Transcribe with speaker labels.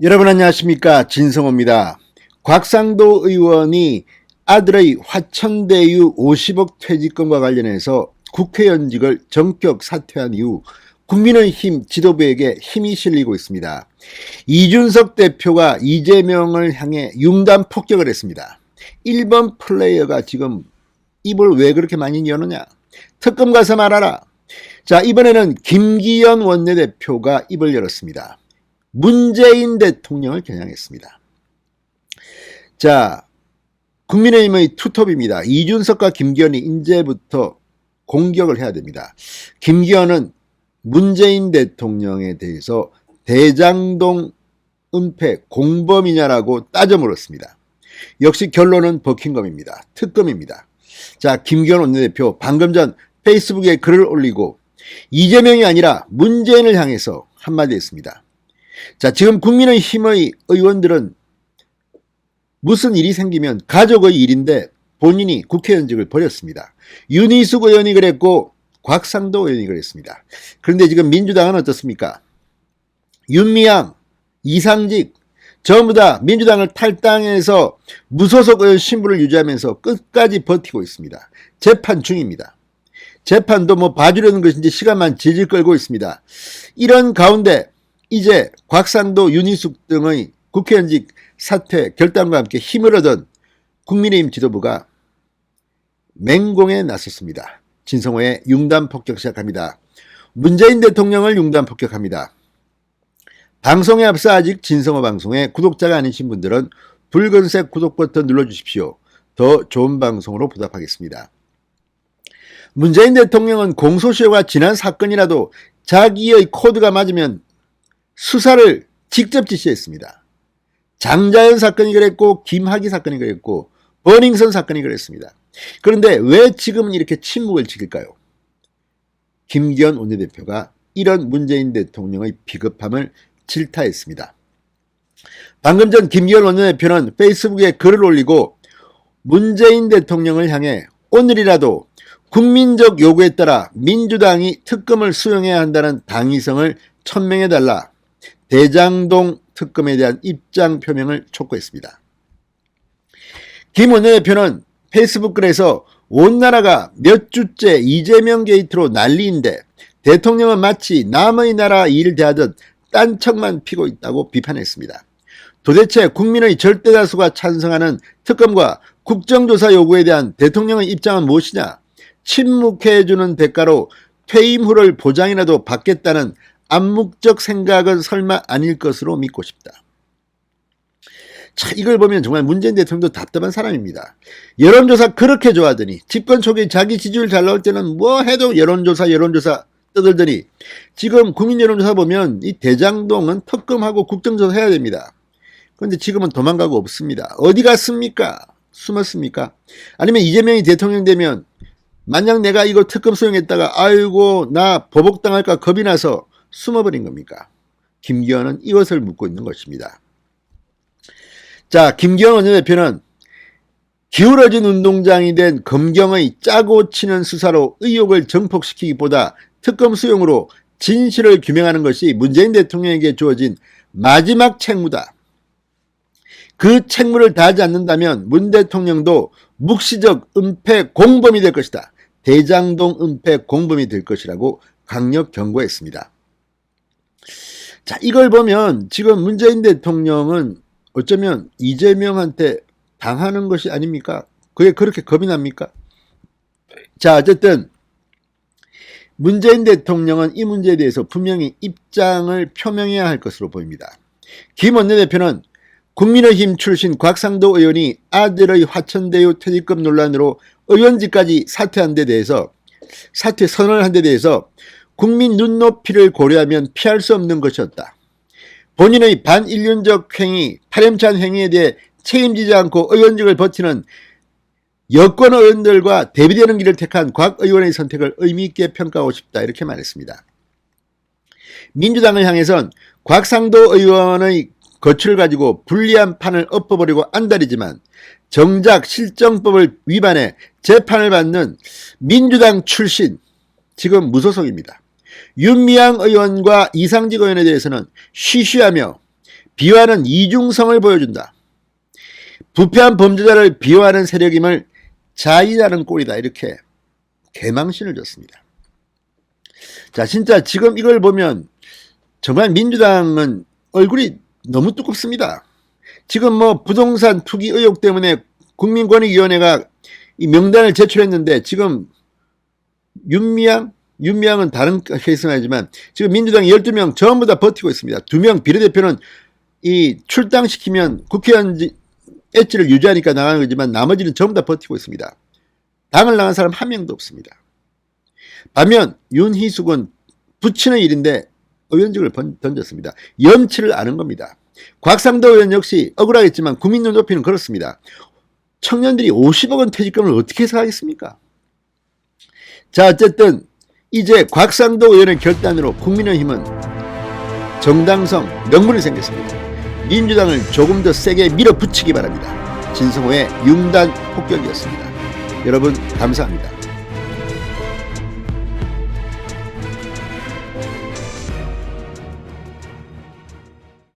Speaker 1: 여러분 안녕하십니까, 진성호입니다. 곽상도 의원이 아들의 화천대유 50억 퇴직금과 관련해서 국회의원직을 전격 사퇴한 이후 국민의힘 지도부에게 힘이 실리고 있습니다. 이준석 대표가 이재명을 향해 융단 폭격을 했습니다. 1번 플레이어가 지금 입을 왜 그렇게 많이 여느냐, 특검 가서 말하라. 자, 이번에는 김기현 원내대표가 입을 열었습니다. 문재인 대통령을 겨냥했습니다. 자, 국민의힘의 투톱입니다. 이준석과 김기현이 이제부터 공격을 해야 됩니다. 김기현은 문재인 대통령에 대해서 대장동 은폐 공범이냐라고 따져 물었습니다. 역시 결론은 버킹엄입니다. 특검입니다. 자, 김기현 원내대표 방금 전 페이스북에 글을 올리고 이재명이 아니라 문재인을 향해서 한마디 했습니다. 자, 지금 국민의힘의 의원들은 무슨 일이 생기면 가족의 일인데 본인이 국회의원직을 버렸습니다. 윤희숙 의원이 그랬고 곽상도 의원이 그랬습니다. 그런데 지금 민주당은 어떻습니까? 윤미향, 이상직 전부 다 민주당을 탈당해서 무소속 의원 신분을 유지하면서 끝까지 버티고 있습니다. 재판 중입니다. 재판도 뭐 봐주려는 것인지 시간만 질질 끌고 있습니다. 이런 가운데 이제 곽상도, 윤희숙 등의 국회의원직 사퇴 결단과 함께 힘을 얻은 국민의힘 지도부가 맹공에 나섰습니다. 진성호의 융단 폭격 시작합니다. 문재인 대통령을 융단 폭격합니다. 방송에 앞서 아직 진성호 방송에 구독자가 아니신 분들은 붉은색 구독 버튼 눌러주십시오. 더 좋은 방송으로 보답하겠습니다. 문재인 대통령은 공소시효가 지난 사건이라도 자기의 코드가 맞으면 수사를 직접 지시했습니다. 장자연 사건이 그랬고 김학의 사건이 그랬고 버닝썬 사건이 그랬습니다. 그런데 왜 지금은 이렇게 침묵을 지킬까요? 김기현 원내대표가 이런 문재인 대통령의 비겁함을 질타했습니다. 방금 전 김기현 원내대표는 페이스북에 글을 올리고 문재인 대통령을 향해 오늘이라도 국민적 요구에 따라 민주당이 특검을 수용해야 한다는 당위성을 천명해달라, 대장동 특검에 대한 입장 표명을 촉구했습니다. 김 원내대표는 페이스북 글에서 온 나라가 몇 주째 이재명 게이트로 난리인데 대통령은 마치 남의 나라 일 대하듯 딴 척만 피고 있다고 비판했습니다. 도대체 국민의 절대 다수가 찬성하는 특검과 국정조사 요구에 대한 대통령의 입장은 무엇이냐? 침묵해주는 대가로 퇴임 후를 보장이라도 받겠다는 암묵적 생각은 설마 아닐 것으로 믿고 싶다. 자, 이걸 보면 정말 문재인 대통령도 답답한 사람입니다. 여론조사 그렇게 좋아하더니 집권 초기 자기 지지율 잘 나올 때는 뭐 해도 여론조사 떠들더니 지금 국민 여론조사 보면 이 대장동은 특검하고 국정조사 해야 됩니다. 그런데 지금은 도망가고 없습니다. 어디 갔습니까? 숨었습니까? 아니면 이재명이 대통령 되면 만약 내가 이거 특검 수용했다가 아이고 나 보복당할까 겁이 나서 숨어버린 겁니까? 김기현은 이것을 묻고 있는 것입니다. 자, 김기현 원내대표는 기울어진 운동장이 된 검경의 짜고 치는 수사로 의혹을 정폭시키기보다 특검 수용으로 진실을 규명하는 것이 문재인 대통령에게 주어진 마지막 책무다. 그 책무를 다하지 않는다면 문 대통령도 묵시적 은폐 공범이 될 것이다. 대장동 은폐 공범이 될 것이라고 강력 경고했습니다. 자, 이걸 보면 지금 문재인 대통령은 어쩌면 이재명한테 당하는 것이 아닙니까? 그게 그렇게 겁이 납니까? 자, 어쨌든 문재인 대통령은 이 문제에 대해서 분명히 입장을 표명해야 할 것으로 보입니다. 김 원내대표는 국민의힘 출신 곽상도 의원이 아들의 화천대유 퇴직금 논란으로 의원직까지 사퇴 선언을 한 데 대해서 국민 눈높이를 고려하면 피할 수 없는 것이었다. 본인의 반인륜적 행위, 파렴치한 행위에 대해 책임지지 않고 의원직을 버티는 여권 의원들과 대비되는 길을 택한 곽 의원의 선택을 의미있게 평가하고 싶다. 이렇게 말했습니다. 민주당을 향해선 곽상도 의원의 거취를 가지고 불리한 판을 엎어버리고 안달이지만 정작 실정법을 위반해 재판을 받는 민주당 출신, 지금 무소속입니다. 윤미향 의원과 이상직 의원에 대해서는 쉬쉬하며 비호하는 이중성을 보여준다. 부패한 범죄자를 비호하는 세력임을 자인하는 꼴이다. 이렇게 개망신을 줬습니다. 자, 진짜 지금 이걸 보면 정말 민주당은 얼굴이 너무 두껍습니다. 지금 뭐 부동산 투기 의혹 때문에 국민권익위원회가 이 명단을 제출했는데 지금 윤미향은 다른 케이스는 아니지만 지금 민주당 12명 전부 다 버티고 있습니다. 2명 비례대표는 이 출당시키면 국회의원 엣지를 유지하니까 나가는 거지만 나머지는 전부 다 버티고 있습니다. 당을 나간 사람 한 명도 없습니다. 반면 윤희숙은 부친의 일인데 의원직을 던졌습니다. 염치를 아는 겁니다. 곽상도 의원 역시 억울하겠지만 국민 눈높이는 그렇습니다. 청년들이 50억 원 퇴직금을 어떻게 해석하겠습니까? 자, 어쨌든 이제 곽상도 의원의 결단으로 국민의힘은 정당성, 명분이 생겼습니다. 민주당을 조금 더 세게 밀어붙이기 바랍니다. 진성호의 융단 폭격이었습니다. 여러분 감사합니다.